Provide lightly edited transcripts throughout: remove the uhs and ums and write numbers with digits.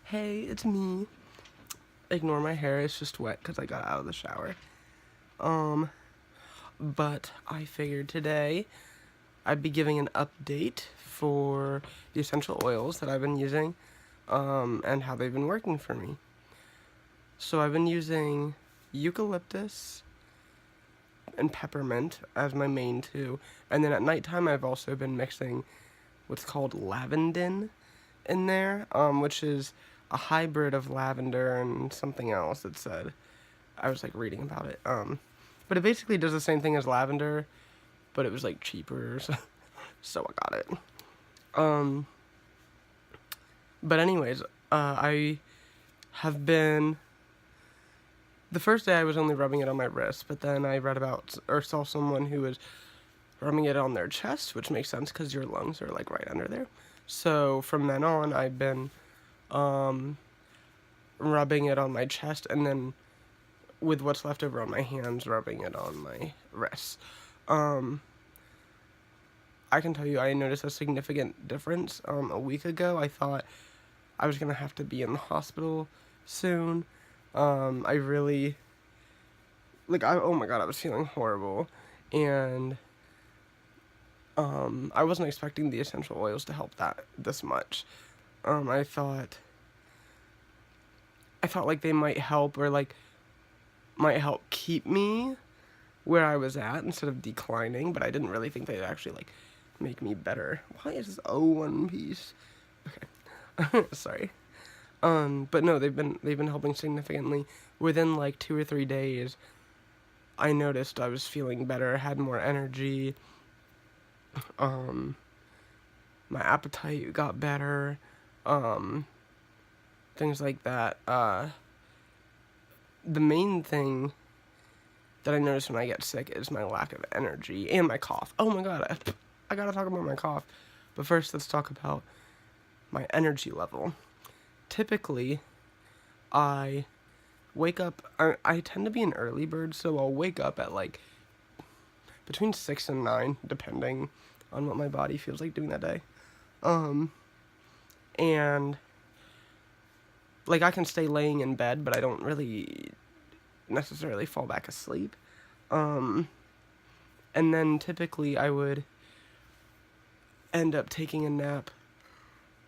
Hey, it's me. Ignore my hair, it's just wet because I got out of the shower. Um, but I figured today I'd be giving an update for the essential oils that I've been using, and how they've been working for me. So I've been using eucalyptus and peppermint as my main two, and then at nighttime I've also been mixing what's called lavandin in there, which is a hybrid of lavender and something else. It said I was like reading about it. But it basically does the same thing as lavender, but it was like cheaper, so I got it. Um, but anyways, I have been. The first day I was only rubbing it on my wrist, but then I read about or saw someone who was rubbing it on their chest, which makes sense because your lungs are like right under there. So from then on, I've been um, rubbing it on my chest, and then with what's left over on my hands, rubbing it on my wrists. Um, I can tell you, I noticed a significant difference. A week ago, I thought I was gonna have to be in the hospital soon. I really, oh my god, I was feeling horrible, and I wasn't expecting the essential oils to help that this much. I thought like they might help or like might help keep me where I was at instead of declining, but I didn't really think they'd actually like make me better. Why is this One Piece? Okay, sorry. But no, they've been helping significantly. Within like 2 or 3 days, I noticed I was feeling better, had more energy. Um, my appetite got better. Um, things like that. The main thing that I notice when I get sick is my lack of energy and my cough. Oh my god, I gotta talk about my cough. But first, let's talk about my energy level. Typically, I wake up, I tend to be an early bird, so I'll wake up at like between 6 and 9, depending on what my body feels like doing that day. And like I can stay laying in bed, but I don't really necessarily fall back asleep. Um, and then typically I would end up taking a nap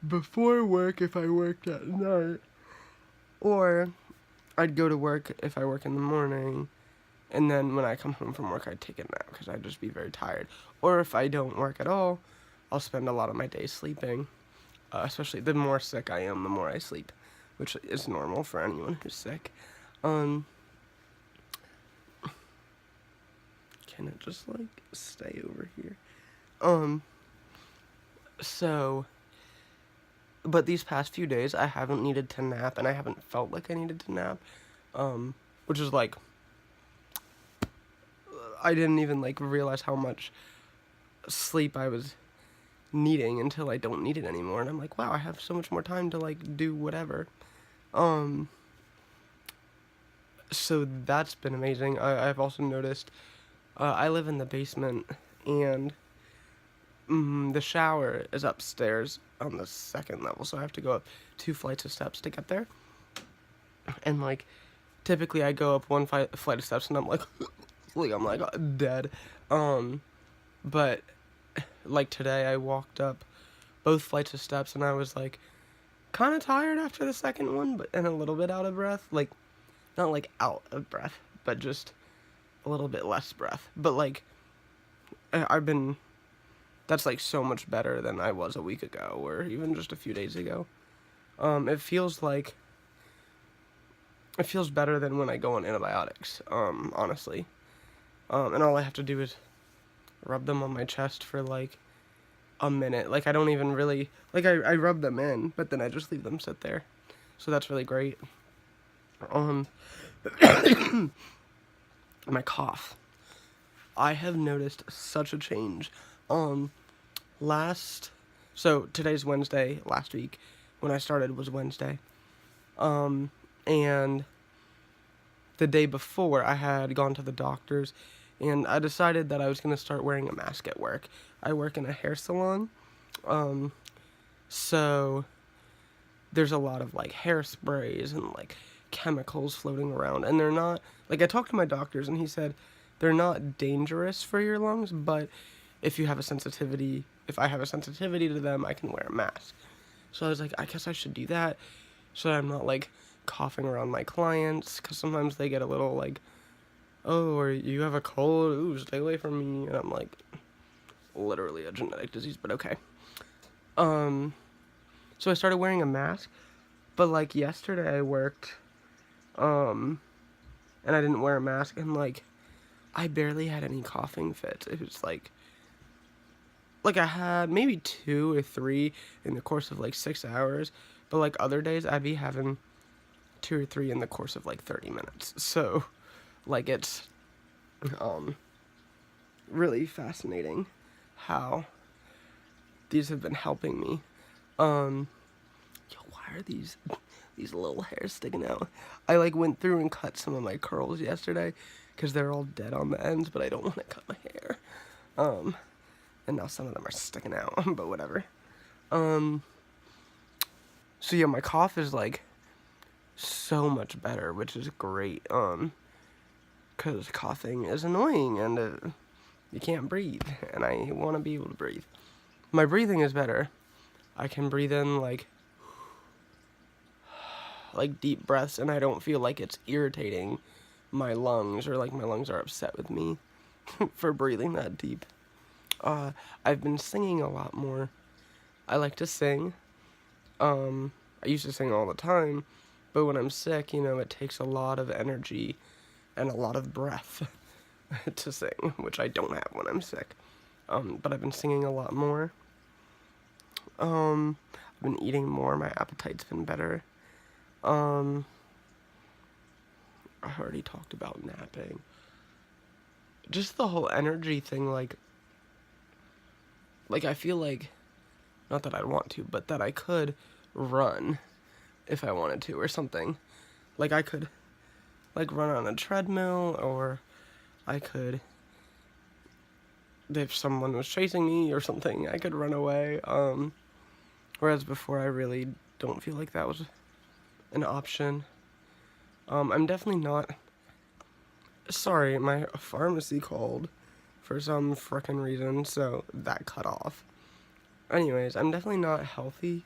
before work if I worked at night, or I'd go to work if I work in the morning, and then when I come home from work, I'd take a nap because I'd just be very tired. Or if I don't work at all, I'll spend a lot of my day sleeping. Especially the more sick I am, the more I sleep, which is normal for anyone who's sick. Um, can it just like stay over here? Um, so, but these past few days, I haven't needed to nap, and I haven't felt like I needed to nap, which is like I didn't even like realize how much sleep I was needing until I don't need it anymore, and I'm like, wow, I have so much more time to like do whatever. Um, so that's been amazing. I've also noticed I live in the basement, and the shower is upstairs on the second level, so I have to go up 2 flights of steps to get there. And like, typically I go up one flight of steps, and I'm like, I'm like dead. But like today, I walked up both flights of steps, and I was like kind of tired after the second one, but and a little bit out of breath. Like, not like out of breath, but just a little bit less breath. But like, I've been. That's like so much better than I was a week ago, or even just a few days ago. It feels like it feels better than when I go on antibiotics. Honestly. And all I have to do is rub them on my chest for like a minute. Like I don't even really like I rub them in, but then I just leave them sit there. So that's really great. Um, my cough. I have noticed such a change. Um, last so today's Wednesday. Last week when I started was Wednesday. And the day before I had gone to the doctor's, and I decided that I was gonna start wearing a mask at work. I work in a hair salon, so there's a lot of like hairsprays and like chemicals floating around, and they're not like, I talked to my doctors and he said they're not dangerous for your lungs, but if you have a sensitivity, if I have a sensitivity to them, I can wear a mask. So I was like, I guess I should do that so I'm not like coughing around my clients, because sometimes they get a little like, oh, or you have a cold, ooh, stay away from me, and I'm like, literally a genetic disease, but okay. So I started wearing a mask, but like yesterday I worked, and I didn't wear a mask, and like, I barely had any coughing fits. It was like I had maybe 2 or 3 in the course of like 6 hours, but like other days I'd be having 2 or 3 in the course of like 30 minutes. So like it's really fascinating how these have been helping me. Yo, why are these little hairs sticking out? I like went through and cut some of my curls yesterday because they're all dead on the ends, but I don't want to cut my hair. And now some of them are sticking out, but whatever. So yeah, my cough is like so much better, which is great. Cause coughing is annoying and you can't breathe, and I want to be able to breathe. My breathing is better. I can breathe in like deep breaths, and I don't feel like it's irritating my lungs, or like my lungs are upset with me for breathing that deep. I've been singing a lot more. I like to sing. I used to sing all the time, but when I'm sick, it takes a lot of energy and a lot of breath to sing, which I don't have when I'm sick. But I've been singing a lot more. I've been eating more. My appetite's been better. I already talked about napping. Just the whole energy thing, like I feel like, not that I'd want to, but that I could run if I wanted to or something. Like I could like run on a treadmill, or I could, if someone was chasing me or something, I could run away. Whereas before I really don't feel like that was an option. I'm definitely not, sorry, my pharmacy called for some frickin' reason, so that cut off. Anyways, I'm definitely not healthy,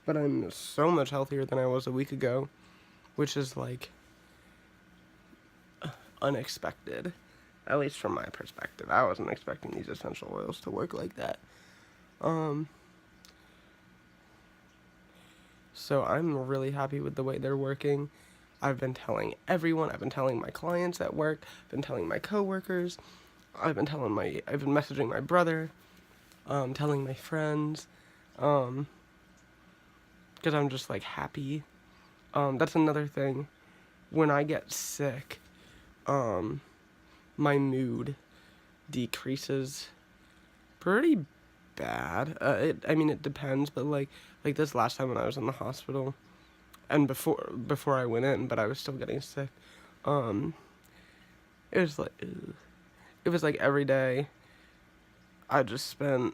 but I'm so much healthier than I was a week ago, which is like unexpected, at least from my perspective. I wasn't expecting these essential oils to work like that. So I'm really happy with the way they're working. I've been telling everyone, I've been telling my clients at work, I've been telling my coworkers, I've been messaging my brother, telling my friends, because I'm just like happy. That's another thing. When I get sick, my mood decreases pretty bad. It depends, but like this last time when I was in the hospital, and before I went in, but I was still getting sick. It was like every day I just spent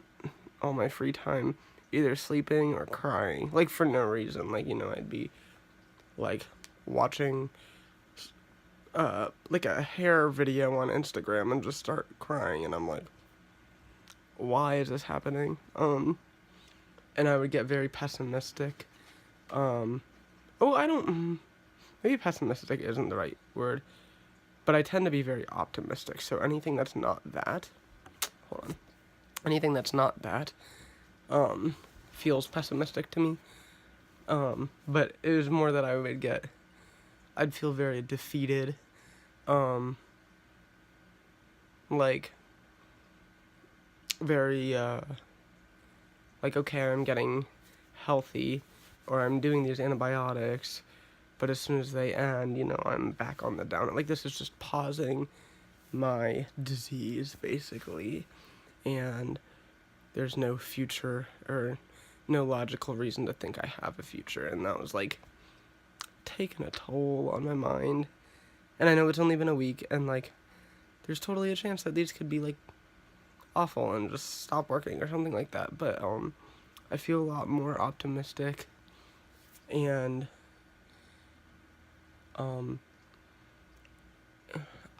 all my free time either sleeping or crying, like for no reason. Like, I'd be like watching like a hair video on Instagram and just start crying, and I'm like, why is this happening? And I would get very pessimistic. Maybe pessimistic isn't the right word, but I tend to be very optimistic. So anything that's not that, anything that's not that, feels pessimistic to me. But it was more that I'd feel very defeated. Like, very, like, okay, I'm getting healthy, or I'm doing these antibiotics, but as soon as they end, I'm back on the down. Like, this is just pausing my disease, basically, and there's no future, or no logical reason to think I have a future, and that was, like, taking a toll on my mind. And I know it's only been a week, and, like, there's totally a chance that these could be, like, awful and just stop working or something like that, but, I feel a lot more optimistic. and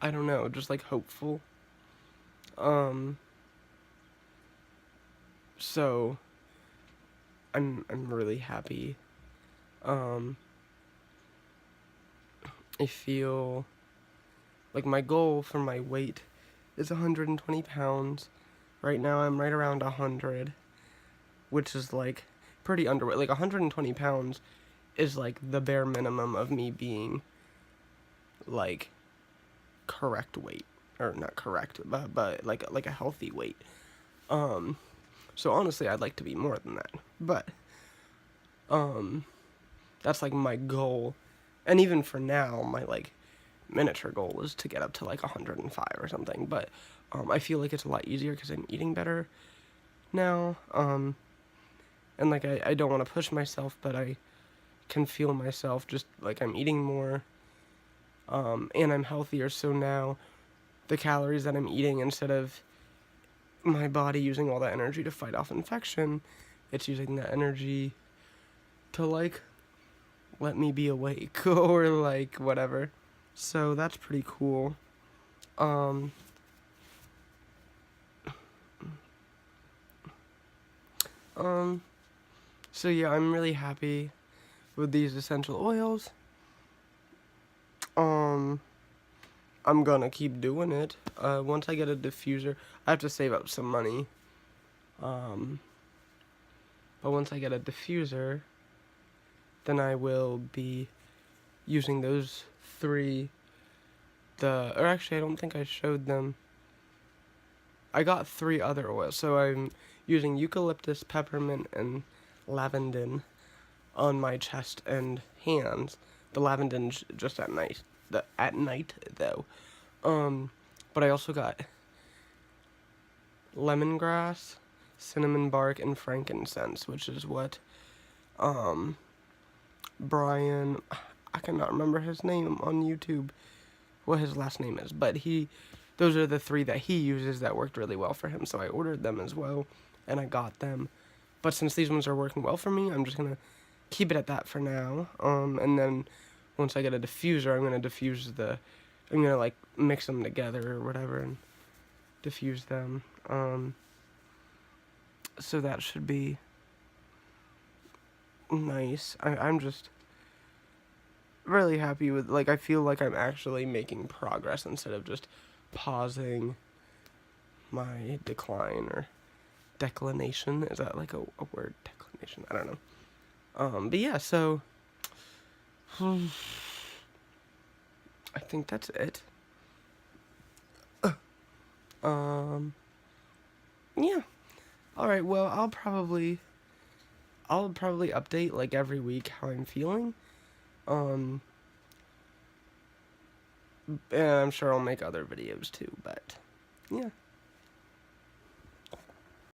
I don't know, just like hopeful. Um, so I'm really happy. Um, I feel like my goal for my weight is 120 pounds. Right now I'm right around 100, which is like pretty underweight. Like 120 pounds is like the bare minimum of me being like correct weight, or not correct, but like a healthy weight. So honestly, I'd like to be more than that, but that's like my goal. And even for now, my like miniature goal is to get up to like 105 or something. But I feel like it's a lot easier because I'm eating better now. And like I don't want to push myself, but I can feel myself just like I'm eating more. And I'm healthier, so now the calories that I'm eating, instead of my body using all that energy to fight off infection, it's using that energy to like let me be awake or like whatever. So that's pretty cool. Um so yeah, I'm really happy with these essential oils. I'm gonna keep doing it. Once I get a diffuser, I have to save up some money. But once I get a diffuser, then I will be using those three. Or actually, I don't think I showed them. I got 3 other oils, so I'm using eucalyptus, peppermint, and lavender on my chest and hands. The lavender's just at night. At night though. But I also got lemongrass, cinnamon bark, and frankincense, which is what Brian, I cannot remember his name on YouTube, what his last name is, but those are the 3 that he uses that worked really well for him, so I ordered them as well, and I got them. But since these ones are working well for me, I'm just gonna keep it at that for now, and then once I get a diffuser, I'm gonna like mix them together or whatever and diffuse them, so that should be nice. I'm just really happy with, like, I feel like I'm actually making progress instead of just pausing my decline or declination. Is that like a word? Declination? I don't know. But yeah, so I think that's it. Yeah. All right. Well, I'll probably update like every week how I'm feeling. And I'm sure I'll make other videos too, but yeah.